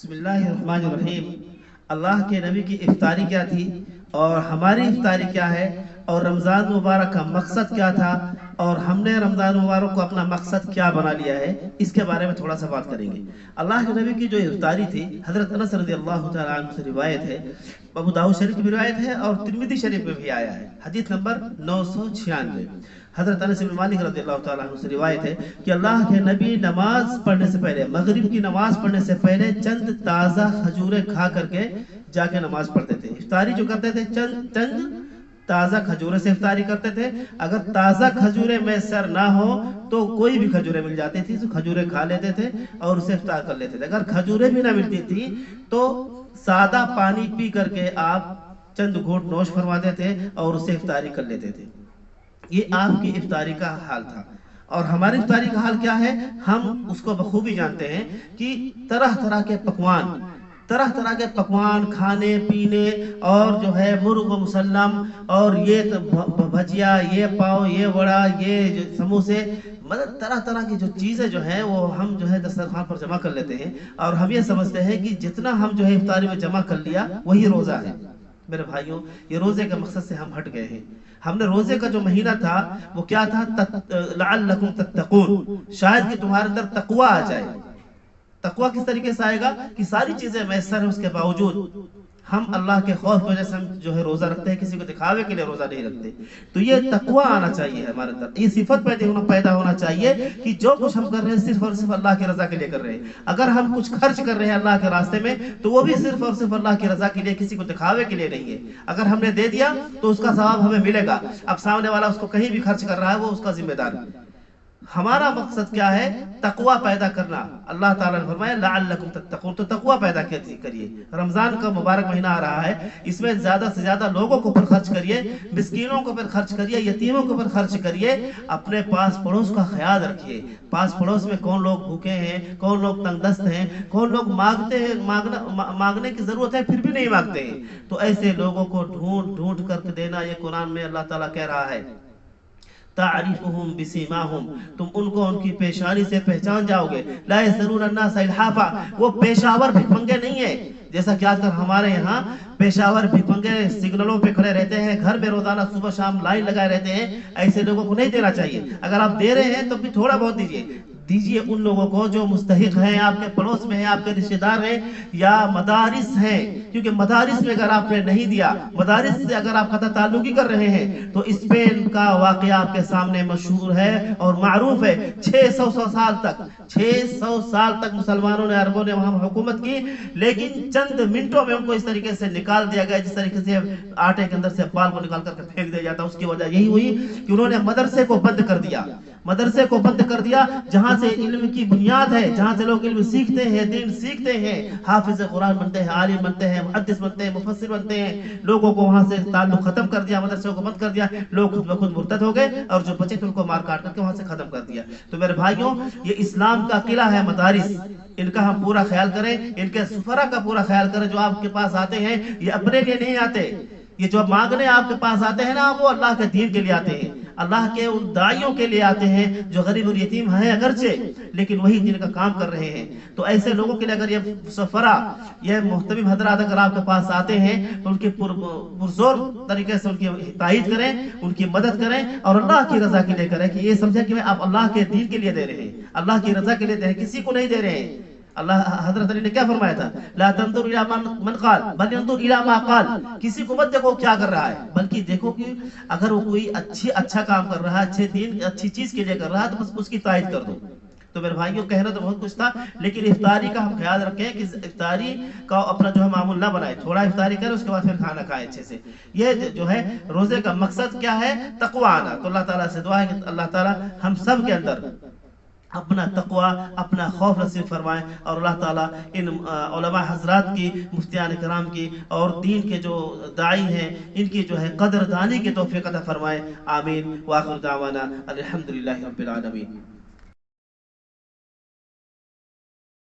بسم اللہ الرحمن الرحیم۔ اللہ کے نبی کی افطاری کیا تھی اور ہماری افطاری کیا ہے، اور رمضان مبارک کا مقصد کیا تھا، اور ہم نے رمضان مبارک کو اپنا مقصد کیا بنا لیا ہے، اس کے بارے میں تھوڑا سا بات کریں گے۔ اللہ کے نبی کی جو افطاری تھی، حضرت انس رضی اللہ تعالیٰ عنہ سے روایت ہے، ابو داؤد شریف کی بھی روایت ہے اور ترمذی شریف میں بھی آیا ہے، حدیث نمبر 996۔ حضرت انس بن مالک رضی اللہ تعالیٰ عنہ سے روایت ہے کہ اللہ کے نبی نماز پڑھنے سے پہلے، مغرب کی نماز پڑھنے سے پہلے چند تازہ کھجوریں کھا کر کے جا کے نماز پڑھتے تھے۔ افطاری جو کرتے تھے چند تازہ کھجوریں سے افطاری کرتے تھے۔ اگر تازہ کھجوریں میسر نہ ہو تو کوئی بھی کھجوریں مل جاتی تھی تو کھجوریں کھا لیتے تھے اور اسے افطار کر لیتے تھے۔ اگر کھجوریں بھی نہ ملتی تھی تو سادہ پانی پی کر کے آپ چند گھونٹ نوش فرماتے تھے اور اسے افطاری کر لیتے تھے۔ یہ آپ کی افطاری کا حال تھا، اور ہماری افطاری کا حال کیا ہے ہم اس کو بخوبی جانتے ہیں کہ طرح طرح کے پکوان کھانے پینے، اور جو ہے مرغ و مسلم، اور یہ بھجیا، یہ پاؤ، یہ وڑا، یہ سموسے، مطلب طرح کی جو چیزیں جو ہیں وہ ہم جو ہے دسترخوان پر جمع کر لیتے ہیں، اور ہم یہ سمجھتے ہیں کہ جتنا ہم جو ہے افطاری میں جمع کر لیا وہی روزہ ہے۔ میرے بھائیوں، یہ روزے کے مقصد سے ہم ہٹ گئے ہیں۔ ہم نے روزے کا جو مہینہ تھا وہ کیا تھا، لعلکم تتقون، شاید کہ تمہارے اندر تقوی آ جائے۔ تقوی کس طریقے سے آئے گا کہ ساری چیزیں میسر ہیں، اس کے باوجود ہم اللہ کے خوف کی وجہ سے ہم جو ہے روزہ رکھتے ہیں، کسی کو دکھاوے کے لیے روزہ نہیں رکھتے۔ تو یہ تقوی آنا چاہیے ہمارے اندر، یہ صفت پیدا ہونا چاہیے کہ جو کچھ ہم کر رہے ہیں صرف اور صرف اللہ کی رضا کے لیے کر رہے ہیں۔ اگر ہم کچھ خرچ کر رہے ہیں اللہ کے راستے میں تو وہ بھی صرف اور صرف اللہ کی رضا کے لیے، کسی کو دکھاوے کے لیے نہیں ہے۔ اگر ہم نے دے دیا تو اس کا ثواب ہمیں ملے گا، اب سامنے والا اس کو کہیں بھی خرچ کر رہا ہے وہ اس کا ذمہ دار ہے۔ ہمارا مقصد کیا ہے، تقوی پیدا کرنا۔ اللہ تعالیٰ نے فرمایا لعلکم تتقون، تو تقوی پیدا کریے۔ رمضان کا مبارک مہینہ آ رہا ہے، اس میں زیادہ سے زیادہ لوگوں کو پر خرچ کریے، مسکینوں کو پر خرچ کریے، یتیموں کو پر خرچ کریے۔ اپنے پاس پڑوس کا خیال رکھیے، پاس پڑوس میں کون لوگ بھوکے ہیں، کون لوگ تنگ دست ہیں، کون لوگ مانگتے ہیں، مانگنے کی ضرورت ہے پھر بھی نہیں مانگتے ہیں، تو ایسے لوگوں کو ڈھونڈ کر کے دینا۔ یہ قرآن میں اللہ تعالیٰ کہہ رہا ہے تعریفہم بسیماہم، تم ان کو ان کی پیشانی سے پہچان جاؤ گے۔ لا یسألون الناس الحافا، وہ پیشاور بھیک منگے نہیں ہیں، جیسا کہ آج کل ہمارے یہاں پیشاور بھیک منگے سگنلوں پہ کھڑے رہتے ہیں، گھر میں روزانہ صبح شام لائن لگائے رہتے ہیں۔ ایسے لوگوں کو نہیں دینا چاہیے۔ اگر آپ دے رہے ہیں تو بھی تھوڑا بہت دیجیے ان لوگوں کو جو مستحق ہیں، آپ کے پڑوس میں ہیں، آپ کے رشتہ دار ہیں، یا مدارس ہیں، کیونکہ مدارس میں اگر آپ نے نہیں دیا، مدارس سے اگر آپ قطع تعلقی کر رہے ہیں تو اسپین کا واقعہ آپ کے سامنے مشہور ہے اور معروف ہے۔ 600 سال تک مسلمانوں نے، عربوں نے وہاں حکومت کی، لیکن چند منٹوں میں ان کو اس طریقے سے نکال دیا گیا جس طریقے سے آٹے کے اندر سے بال کو نکال کر کے پھینک دیا جاتا۔ اس کی وجہ یہی ہوئی کہ انہوں نے مدرسے کو بند کر دیا، جہاں سے علم کی بنیاد ہے، جہاں سے لوگ علم سیکھتے ہیں، دین سیکھتے ہیں، حافظ قرآن بنتے ہیں، عالم بنتے ہیں، محدث بنتے ہیں، مفسر بنتے ہیں۔ لوگوں کو وہاں سے تعلق ختم کر دیا، مدرسے کو بند کر دیا، لوگ خود بخود مرتد ہو گئے، اور جو بچے تھے ان کو مار کاٹ کر کے وہاں سے ختم کر دیا۔ تو میرے بھائیوں، یہ اسلام کا قلعہ ہے مدارس، ان کا ہم پورا خیال کریں، ان کے سفرا کا پورا خیال کریں۔ جو آپ کے پاس آتے ہیں یہ اپنے لیے نہیں آتے، یہ جو مانگنے آپ کے پاس آتے ہیں نا، وہ اللہ کے دین کے لیے آتے ہیں، اللہ کے ان داعیوں کے لیے آتے ہیں جو غریب اور یتیم ہیں اگرچہ، لیکن وہی دین کا کام کر رہے ہیں۔ تو ایسے لوگوں کے لیے اگر یہ سفرا، یہ محتمم حضرات اگر آپ کے پاس آتے ہیں تو ان کی پرزور طریقے سے ان کی تائید کریں، ان کی مدد کریں، اور اللہ کی رضا کے لیے کریں، کہ یہ سمجھیں کہ آپ اللہ کے دین کے لیے دے رہے ہیں، اللہ کی رضا کے لیے دے رہے ہیں، کسی کو نہیں دے رہے ہیں۔ اللہ حضرت علی نے کیا فرمایا تھا، لا تنظر الی من قال بل انظر الی ما قال، کسی کو مت دیکھو کیا کر رہا ہے، بلکہ دیکھو کہ اگر وہ کوئی اچھا کام کر رہا ہے، اچھی چیز کے لیے کر رہا ہے تو بس اس کی تائید کر دو۔ تو میرے بھائیوں، کہنا تو بہت کچھ تھا، لیکن افطاری کا ہم خیال رکھیں کہ افطاری کا اپنا جو ہے معمول نہ بنائے، تھوڑا افطاری کریں اس کے بعد پھر کھانا کھائیں اچھے سے۔ یہ جو ہے روزے کا مقصد کیا ہے، تقوی آنا۔ تو اللہ تعالیٰ سے دعا ہے کہ اللہ تعالیٰ ہم سب کے اندر اپنا تقوی، اپنا خوف نصیب فرمائے، اور اللہ تعالیٰ ان علماء حضرات کی، مفتیان کرام کی، اور دین کے جو داعی ہیں ان کی جو ہے قدر دانی کے توفیق عطا فرمائے۔ آمین۔ وآخر دعوانا الحمدللہ رب العالمین۔